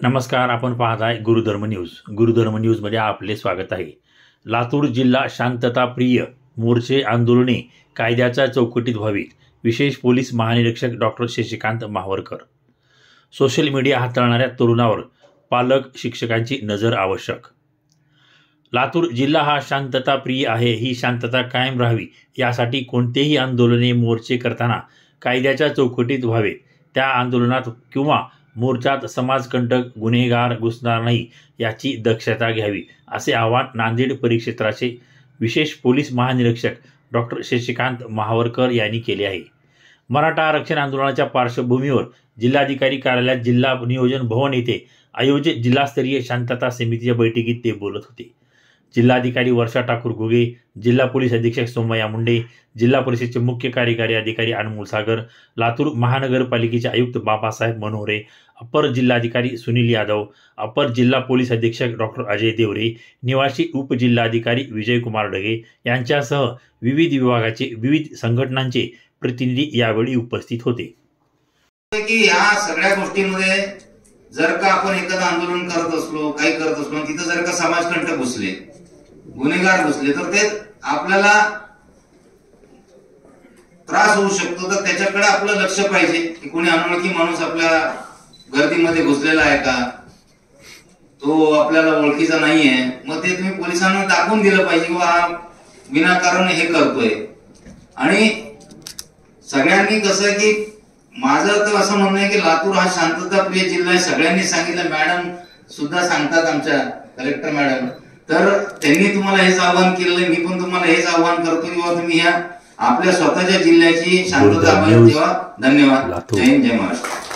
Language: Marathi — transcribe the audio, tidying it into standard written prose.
नमस्कार, आपण पाहत आहे गुरुधर्म न्यूज. गुरुधर्म न्यूजमध्ये आपले स्वागत आहे. लातूर जिल्हा शांतताप्रिय मोर्चे आंदोलने कायद्याच्या चौकटीत व्हावीत, विशेष पोलीस महानिरीक्षक डॉक्टर शशिकांत माहवरकर. सोशल मीडिया हाताळणाऱ्या तरुणावर पालक शिक्षकांची नजर आवश्यक. लातूर जिल्हा हा शांतताप्रिय आहे. ही शांतता कायम राहावी यासाठी कोणतेही आंदोलने मोर्चे करताना कायद्याच्या चौकटीत व्हावे. त्या आंदोलनात किंवा मोर्चात समाजकंटक गुन्हेगार घुसणार नाही याची दक्षता घ्यावी, असे आवाहन नांदेड परिक्षेत्राचे विशेष पोलीस महानिरीक्षक डॉक्टर शशिकांत माहवरकर यांनी केले आहे. मराठा आरक्षण आंदोलनाच्या पार्श्वभूमीवर जिल्हाधिकारी कार्यालयात जिल्हा नियोजन भवन येथे आयोजित जिल्हास्तरीय शांतता समितीच्या बैठकीत ते बोलत होते. जिल्हाधिकारी वर्षा ठाकूर घुगे, जिल्हा पोलीस अधीक्षक सोमय्या मुंडे, जिल्हा परिषदेचे मुख्य कार्यकारी अधिकारी अनमोल सागर, लातूर महानगरपालिकेचे आयुक्त बाबासाहेब मनोरे, अपर जिल्हाधिकारी सुनील यादव, अपर जिल्हा पोलीस अधीक्षक डॉक्टर अजय देवरे, निवासी उपजिल्हाधिकारी विजयकुमार ढगे यांच्यासह विविध विभागाचे विविध संघटनांचे प्रतिनिधी यावेळी उपस्थित होते. की या सगळ्या गोष्टींमध्ये जर का आपण एखादं आंदोलन करत असलो, काही करत असलो, तिथं जर का समाजकंटक घुसले, गुन्हेगार घुसले, तर ते आपल्याला त्रास होऊ शकतो. तर त्याच्याकडे आपलं लक्ष पाहिजे की कोणी अनोळखी माणूस आपल्या गर्दीमध्ये घुसलेला आहे का, तो आपल्याला ओळखीचा नाहीये, मग ते तुम्ही पोलिसांना दाखवून दिलं पाहिजे की हा विनाकारण हे करतोय. आणि सगळ्यांनी कसं की माझं तर असं म्हणणं आहे की लातूर हा शांतताप्रिय जिल्हा आहे. सगळ्यांनी सांगितलं, मॅडम सुद्धा सांगतात, आमच्या कलेक्टर मॅडम, तर त्यांनी तुम्हाला हेच आवाहन केलं. मी पण तुम्हाला हेच आवाहन करतो की तुम्ही ह्या आपल्या स्वतःच्या जिल्ह्याची शांतता ठेवा. धन्यवाद. जय हिंद, जय महाराष्ट्र.